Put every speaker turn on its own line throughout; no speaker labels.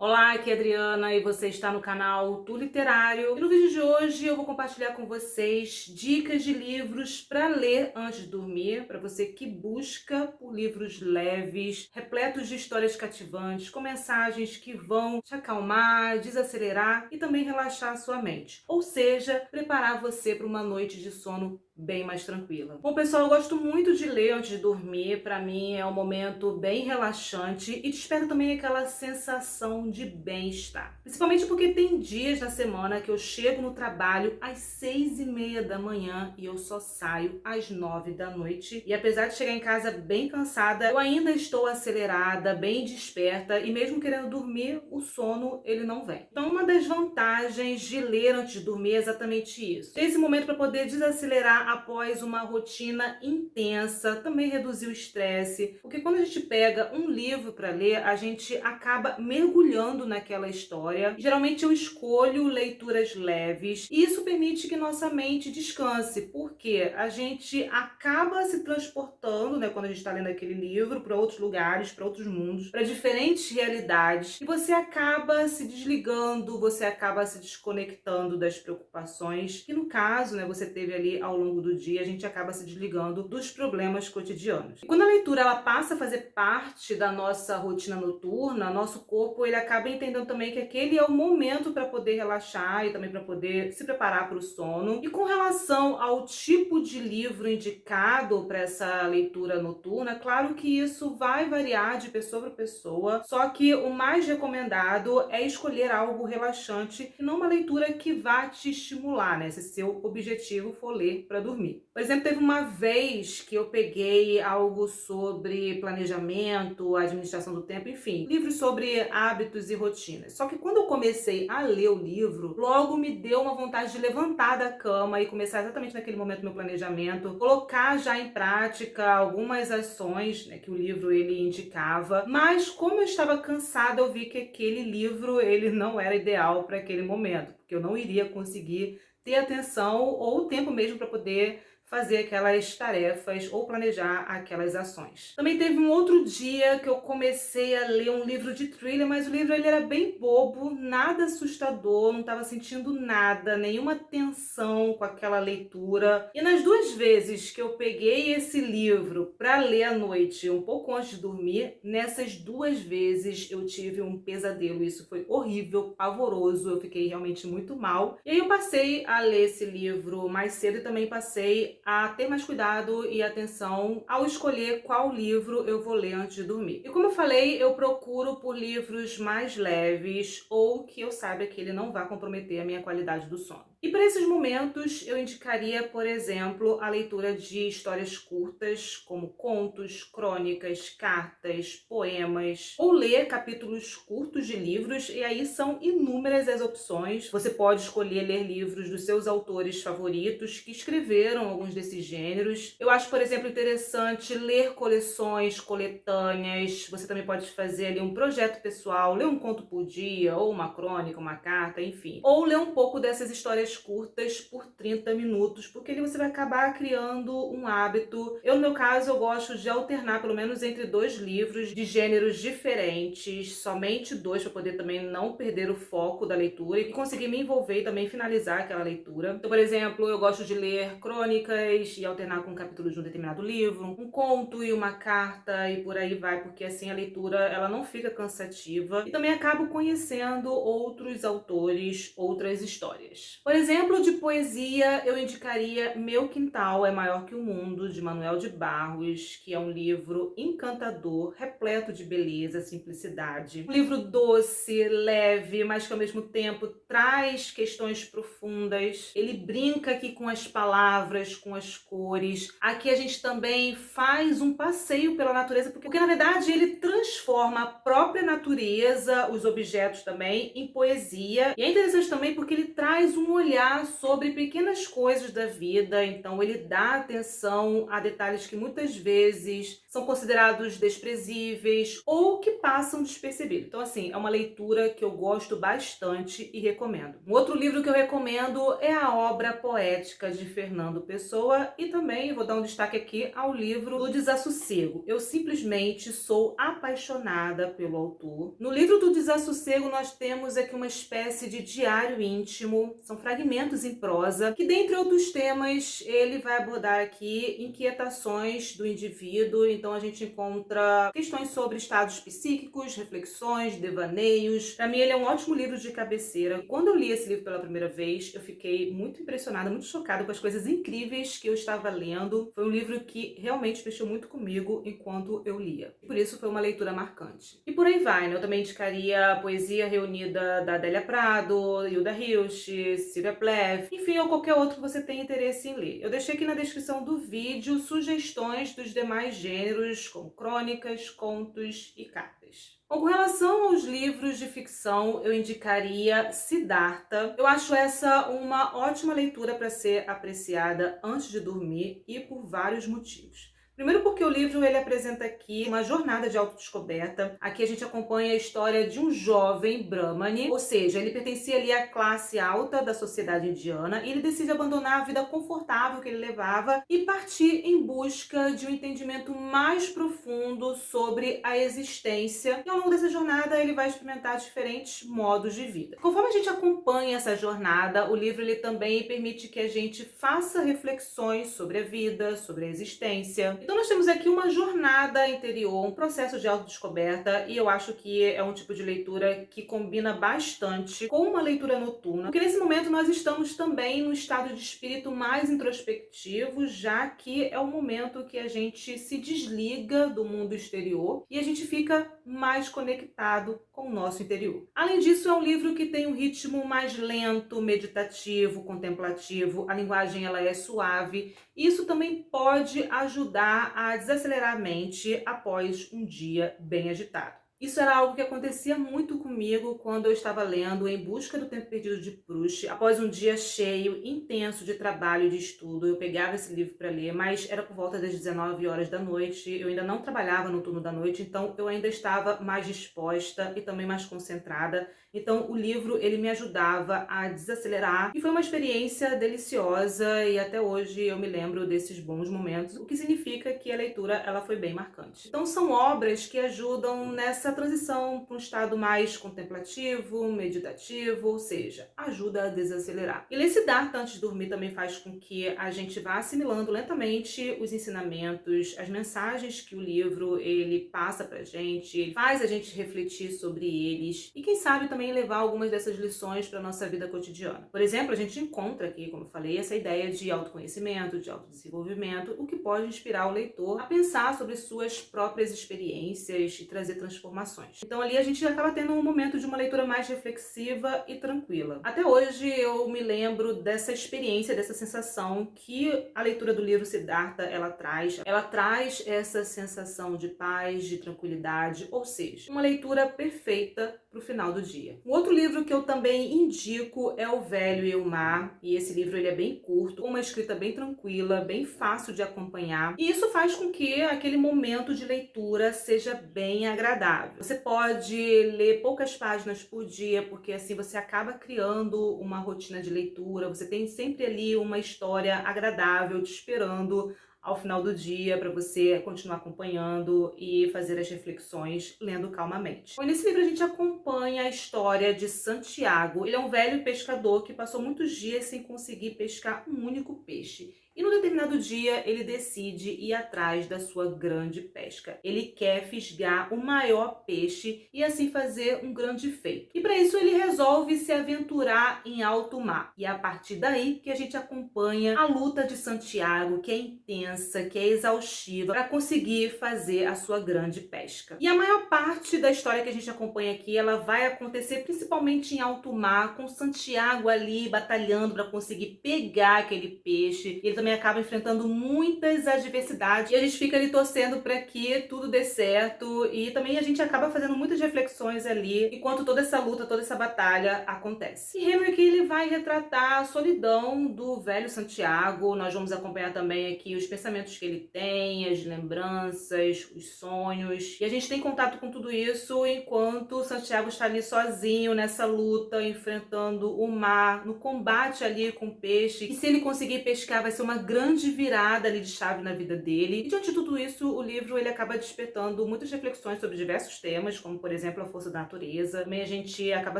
Olá, aqui é a Adriana e você está no canal Tu Literário. E no vídeo de hoje eu vou compartilhar com vocês dicas de livros para ler antes de dormir, para você que busca por livros leves, repletos de histórias cativantes, com mensagens que vão te acalmar, desacelerar e também relaxar a sua mente. Ou seja, preparar você para uma noite de sono bem mais tranquila. Bom, pessoal, eu gosto muito de ler antes de dormir. Para mim é um momento bem relaxante e desperta também aquela sensação de bem-estar. Principalmente porque tem dias na semana que eu chego no trabalho às 6:30 da manhã e eu só saio às 9 da noite. E apesar de chegar em casa bem cansada, eu ainda estou acelerada, bem desperta e mesmo querendo dormir, o sono ele não vem. Então, uma das vantagens de ler antes de dormir é exatamente isso. Ter esse momento para poder desacelerar após uma rotina intensa, também reduzir o estresse, porque quando a gente pega um livro para ler, a gente acaba mergulhando naquela história. Geralmente eu escolho leituras leves e isso permite que nossa mente descanse, porque a gente acaba se transportando, né, quando a gente está lendo aquele livro, para outros lugares, para outros mundos, para diferentes realidades, e você acaba se desligando, você acaba se desconectando das preocupações que no caso, né, você teve ali ao longo do dia, a gente acaba se desligando dos problemas cotidianos. E quando a leitura ela passa a fazer parte da nossa rotina noturna, nosso corpo ele acaba entendendo também que aquele é o momento para poder relaxar e também para poder se preparar para o sono. E com relação ao tipo de livro indicado para essa leitura noturna, claro que isso vai variar de pessoa para pessoa, só que o mais recomendado é escolher algo relaxante e não uma leitura que vá te estimular, né? Se seu objetivo for ler para dormir. Por exemplo, teve uma vez que eu peguei algo sobre planejamento, administração do tempo, enfim, livros sobre hábitos e rotinas. Só que quando eu comecei a ler o livro, logo me deu uma vontade de levantar da cama e começar exatamente naquele momento meu planejamento, colocar já em prática algumas ações, né, que o livro ele indicava. Mas como eu estava cansada, eu vi que aquele livro ele não era ideal para aquele momento, porque eu não iria conseguir ter atenção ou tempo mesmo para poder fazer aquelas tarefas ou planejar aquelas ações. Também teve um outro dia que eu comecei a ler um livro de thriller, mas o livro ele era bem bobo, nada assustador, não estava sentindo nada, nenhuma tensão com aquela leitura. E nas duas vezes que eu peguei esse livro para ler à noite, um pouco antes de dormir, nessas duas vezes eu tive um pesadelo. Isso foi horrível, pavoroso, eu fiquei realmente muito mal. E aí eu passei a ler esse livro mais cedo e também passei a ter mais cuidado e atenção ao escolher qual livro eu vou ler antes de dormir. E como eu falei, eu procuro por livros mais leves ou que eu saiba que ele não vai comprometer a minha qualidade do sono. E para esses momentos eu indicaria, por exemplo, a leitura de histórias curtas, como contos, crônicas, cartas, poemas, ou ler capítulos curtos de livros, e aí são inúmeras as opções. Você pode escolher ler livros dos seus autores favoritos que escreveram alguns desses gêneros. Eu acho, por exemplo, interessante ler coleções, coletâneas. Você também pode fazer ali um projeto pessoal, ler um conto por dia, ou uma crônica, uma carta, enfim. Ou ler um pouco dessas histórias curtas por 30 minutos, porque ali você vai acabar criando um hábito. Eu, no meu caso, eu gosto de alternar pelo menos entre dois livros de gêneros diferentes, somente dois, para poder também não perder o foco da leitura e conseguir me envolver e também finalizar aquela leitura. Então, por exemplo, eu gosto de ler crônicas e alternar com capítulos de um determinado livro, um conto e uma carta e por aí vai, porque assim a leitura ela não fica cansativa e também acabo conhecendo outros autores, outras histórias. Por exemplo, de poesia, eu indicaria Meu Quintal é Maior que o Mundo, de Manuel de Barros, que é um livro encantador, repleto de beleza, simplicidade. Um livro doce, leve, mas que ao mesmo tempo traz questões profundas. Ele brinca aqui com as palavras, com as cores. Aqui a gente também faz um passeio pela natureza, porque na verdade ele transforma a própria natureza, os objetos também, em poesia. E é interessante também porque ele traz um olhar sobre pequenas coisas da vida, então ele dá atenção a detalhes que muitas vezes são considerados desprezíveis ou que passam despercebidos. Então, assim, é uma leitura que eu gosto bastante e recomendo. Um outro livro que eu recomendo é a obra poética de Fernando Pessoa e também vou dar um destaque aqui ao livro do Desassossego. Eu simplesmente sou apaixonada pelo autor. No livro do Desassossego nós temos aqui uma espécie de diário íntimo, são fragmentos em prosa, que dentre outros temas ele vai abordar aqui inquietações do indivíduo, então a gente encontra questões sobre estados psíquicos, reflexões, devaneios. Para mim ele é um ótimo livro de cabeceira. Quando eu li esse livro pela primeira vez, eu fiquei muito impressionada, muito chocada com as coisas incríveis que eu estava lendo. Foi um livro que realmente mexeu muito comigo enquanto eu lia. Por isso foi uma leitura marcante. E por aí vai, né? Eu também indicaria a Poesia Reunida da Adélia Prado, Hilda Hilst, Sylvia Plath, enfim, ou qualquer outro que você tenha interesse em ler. Eu deixei aqui na descrição do vídeo sugestões dos demais gêneros, como crônicas, contos e cartas. Bom, com relação aos livros de ficção, eu indicaria Siddhartha. Eu acho essa uma ótima leitura para ser apreciada antes de dormir e por vários motivos. Primeiro porque o livro ele apresenta aqui uma jornada de autodescoberta. Aqui a gente acompanha a história de um jovem Brahmani, ou seja, ele pertencia ali à classe alta da sociedade indiana e ele decide abandonar a vida confortável que ele levava e partir em busca de um entendimento mais profundo sobre a existência. E ao longo dessa jornada ele vai experimentar diferentes modos de vida. Conforme a gente acompanha essa jornada, o livro ele também permite que a gente faça reflexões sobre a vida, sobre a existência. Então nós temos aqui uma jornada interior, um processo de autodescoberta e eu acho que é um tipo de leitura que combina bastante com uma leitura noturna, porque nesse momento nós estamos também no estado de espírito mais introspectivo, já que é o momento que a gente se desliga do mundo exterior e a gente fica mais conectado com o nosso interior. Além disso, é um livro que tem um ritmo mais lento, meditativo, contemplativo, a linguagem ela é suave e isso também pode ajudar a desacelerar a mente após um dia bem agitado. Isso era algo que acontecia muito comigo quando eu estava lendo Em Busca do Tempo Perdido de Proust. Após um dia cheio, intenso de trabalho e de estudo, eu pegava esse livro para ler, mas era por volta das 19 horas da noite, eu ainda não trabalhava no turno da noite, então eu ainda estava mais disposta e também mais concentrada. Então o livro ele me ajudava a desacelerar e foi uma experiência deliciosa e até hoje eu me lembro desses bons momentos, o que significa que a leitura ela foi bem marcante. Então são obras que ajudam nessa transição para um estado mais contemplativo, meditativo, ou seja, ajuda a desacelerar. E ler Siddhartha antes de dormir também faz com que a gente vá assimilando lentamente os ensinamentos, as mensagens que o livro ele passa pra gente, ele faz a gente refletir sobre eles e quem sabe também levar algumas dessas lições para nossa vida cotidiana. Por exemplo, a gente encontra aqui, como eu falei, essa ideia de autoconhecimento, de autodesenvolvimento, o que pode inspirar o leitor a pensar sobre suas próprias experiências e trazer transformações. Então ali a gente acaba tendo um momento de uma leitura mais reflexiva e tranquila. Até hoje eu me lembro dessa experiência, dessa sensação que a leitura do livro Siddhartha ela traz. Ela traz essa sensação de paz, de tranquilidade, ou seja, uma leitura perfeita para o final do dia. Um outro livro que eu também indico é O Velho e o Mar, e esse livro ele é bem curto, uma escrita bem tranquila, bem fácil de acompanhar, e isso faz com que aquele momento de leitura seja bem agradável. Você pode ler poucas páginas por dia, porque assim você acaba criando uma rotina de leitura, você tem sempre ali uma história agradável te esperando ao final do dia para você continuar acompanhando e fazer as reflexões lendo calmamente. Bom, nesse livro a gente acompanha a história de Santiago. Ele é um velho pescador que passou muitos dias sem conseguir pescar um único peixe. E num determinado dia ele decide ir atrás da sua grande pesca. Ele quer fisgar o maior peixe e assim fazer um grande feito. E para isso ele resolve se aventurar em alto mar. E é a partir daí que a gente acompanha a luta de Santiago, que é intensa, que é exaustiva, para conseguir fazer a sua grande pesca. E a maior parte da história que a gente acompanha aqui, ela vai acontecer principalmente em alto mar, com Santiago ali batalhando para conseguir pegar aquele peixe. Ele também acaba enfrentando muitas adversidades e a gente fica ali torcendo para que tudo dê certo e também a gente acaba fazendo muitas reflexões ali enquanto toda essa luta, toda essa batalha acontece. E Henry aqui ele vai retratar a solidão do velho Santiago. Nós vamos acompanhar também aqui os pensamentos que ele tem, as lembranças, os sonhos. E a gente tem contato com tudo isso enquanto Santiago está ali sozinho nessa luta, enfrentando o mar, no combate ali com o peixe. E se ele conseguir pescar, vai ser uma grande virada ali de chave na vida dele. E diante de tudo isso, o livro ele acaba despertando muitas reflexões sobre diversos temas, como por exemplo a força da natureza. Também a gente acaba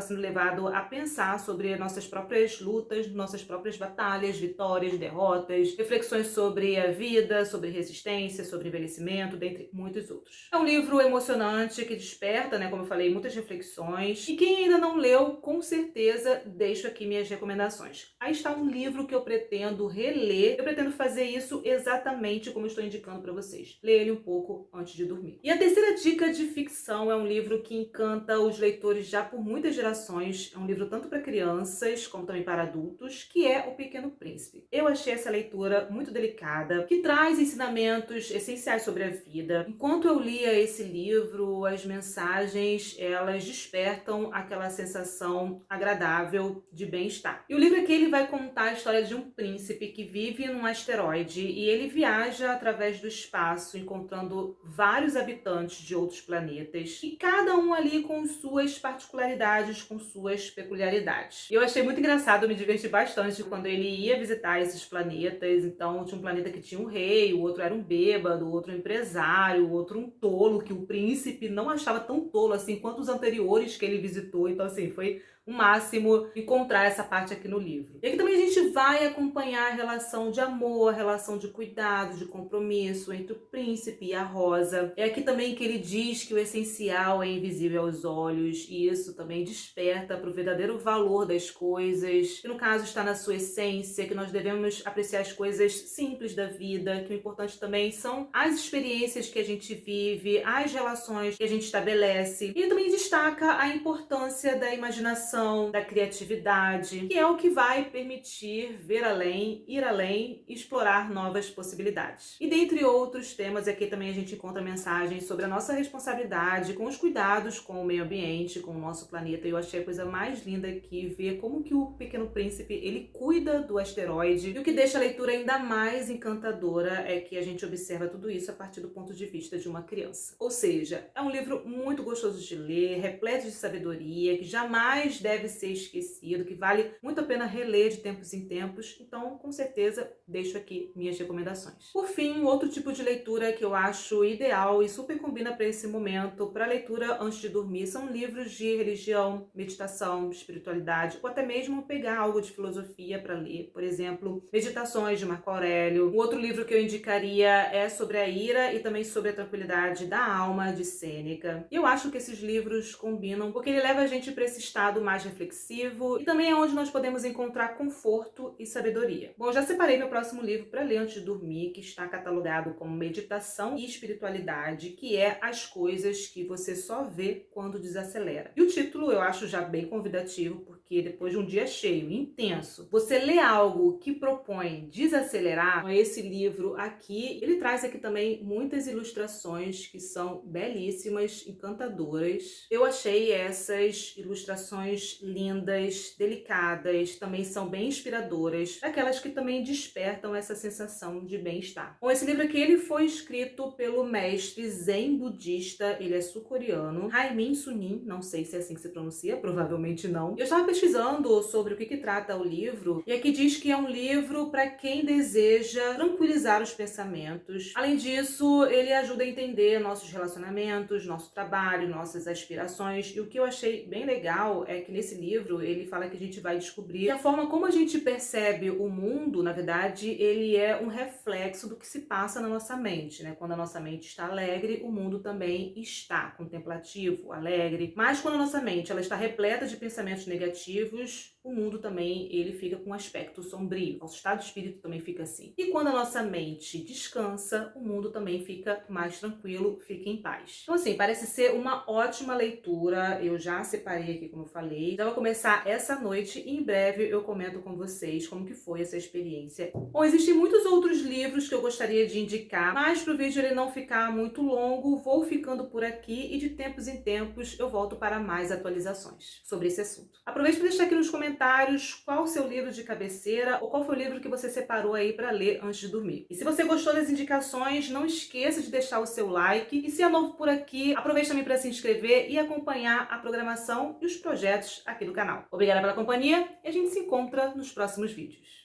sendo levado a pensar sobre nossas próprias lutas, nossas próprias batalhas, vitórias, derrotas, reflexões sobre a vida, sobre resistência, sobre envelhecimento, dentre muitos outros. É um livro emocionante que desperta, né, como eu falei, muitas reflexões. E quem ainda não leu, com certeza, deixo aqui minhas recomendações. Aí está um livro que eu pretendo reler. Eu pretendo fazer isso exatamente como eu estou indicando para vocês. Ler ele um pouco antes de dormir. E a terceira dica de ficção é um livro que encanta os leitores já por muitas gerações. É um livro tanto para crianças como também para adultos, que é O Pequeno Príncipe. Eu achei essa leitura muito delicada, que traz ensinamentos essenciais sobre a vida. Enquanto eu lia esse livro, as mensagens, elas despertam aquela sensação agradável de bem-estar. E o livro aqui ele vai contar a história de um príncipe que vive num asteroide e ele viaja através do espaço, encontrando vários habitantes de outros planetas, e cada um ali com suas particularidades, com suas peculiaridades. E eu achei muito engraçado, eu me diverti bastante quando ele ia visitar esses planetas. Então tinha um planeta que tinha um rei, o outro era um bêbado, o outro um empresário, o outro um tolo, que o príncipe não achava tão tolo assim quanto os anteriores que ele visitou. Então assim, foi o máximo encontrar essa parte aqui no livro. E aqui também a gente vai acompanhar a relação de amor, a relação de cuidado, de compromisso entre o príncipe e a Rosa. É aqui também que ele diz que o essencial é invisível aos olhos, e isso também desperta para o verdadeiro valor das coisas, que no caso está na sua essência, que nós devemos apreciar as coisas simples da vida, que o importante também são as experiências que a gente vive, as relações que a gente estabelece. E ele também destaca a importância da imaginação, da criatividade, que é o que vai permitir ver além, ir além e explorar novas possibilidades. E dentre outros temas, aqui também a gente encontra mensagens sobre a nossa responsabilidade com os cuidados com o meio ambiente, com o nosso planeta. E eu achei a coisa mais linda aqui ver como que o Pequeno Príncipe ele cuida do asteroide. E o que deixa a leitura ainda mais encantadora é que a gente observa tudo isso a partir do ponto de vista de uma criança. Ou seja, é um livro muito gostoso de ler, repleto de sabedoria, que jamais deve ser esquecido, que vale muito a pena reler de tempos em tempos. Então, com certeza, deixo aqui minhas recomendações. Por fim, outro tipo de leitura que eu acho ideal e super combina para esse momento, para leitura antes de dormir, são livros de religião, meditação, espiritualidade, ou até mesmo pegar algo de filosofia para ler. Por exemplo, Meditações de Marco Aurélio. Um outro livro que eu indicaria é sobre a ira e também sobre a tranquilidade da alma, de Sêneca. E eu acho que esses livros combinam porque ele leva a gente para esse estado mais reflexivo e também é onde nós podemos encontrar conforto e sabedoria. Bom, já separei meu próximo livro para ler antes de dormir, que está catalogado como Meditação e Espiritualidade, que é As Coisas que Você Só Vê Quando Desacelera. E o título eu acho já bem convidativo, porque depois de um dia cheio, intenso, você lê algo que propõe desacelerar. Esse livro aqui, ele traz aqui também muitas ilustrações que são belíssimas, encantadoras. Eu achei essas ilustrações lindas, delicadas, também são bem inspiradoras, aquelas que também despertam essa sensação de bem-estar. Bom, esse livro aqui ele foi escrito pelo mestre zen budista, ele é sul-coreano, Haemin Sunim, não sei se é assim que se pronuncia, provavelmente não. Eu estava pesquisando sobre o que trata o livro, e aqui diz que é um livro para quem deseja tranquilizar os pensamentos. Além disso, ele ajuda a entender nossos relacionamentos, nosso trabalho, nossas aspirações, e o que eu achei bem legal é que nesse livro ele fala que a gente vai descobrir que a forma como a gente percebe o mundo, na verdade, ele é um reflexo do que se passa na nossa mente, né? Quando a nossa mente está alegre, o mundo também está contemplativo, alegre. Mas quando a nossa mente ela está repleta de pensamentos negativos, negativos, o mundo também ele fica com um aspecto sombrio. Nosso estado de espírito também fica assim. E quando a nossa mente descansa, o mundo também fica mais tranquilo, fica em paz. Então assim, parece ser uma ótima leitura. Eu já separei aqui, como eu falei. Já vou começar essa noite e em breve eu comento com vocês como que foi essa experiência. Bom, existem muitos outros livros que eu gostaria de indicar, mas para o vídeo ele não ficar muito longo, vou ficando por aqui e de tempos em tempos eu volto para mais atualizações sobre esse assunto. Aproveite para deixar aqui nos comentários qual o seu livro de cabeceira ou qual foi o livro que você separou aí para ler antes de dormir. E se você gostou das indicações, não esqueça de deixar o seu like e se é novo por aqui, aproveite também para se inscrever e acompanhar a programação e os projetos aqui do canal. Obrigada pela companhia e a gente se encontra nos próximos vídeos.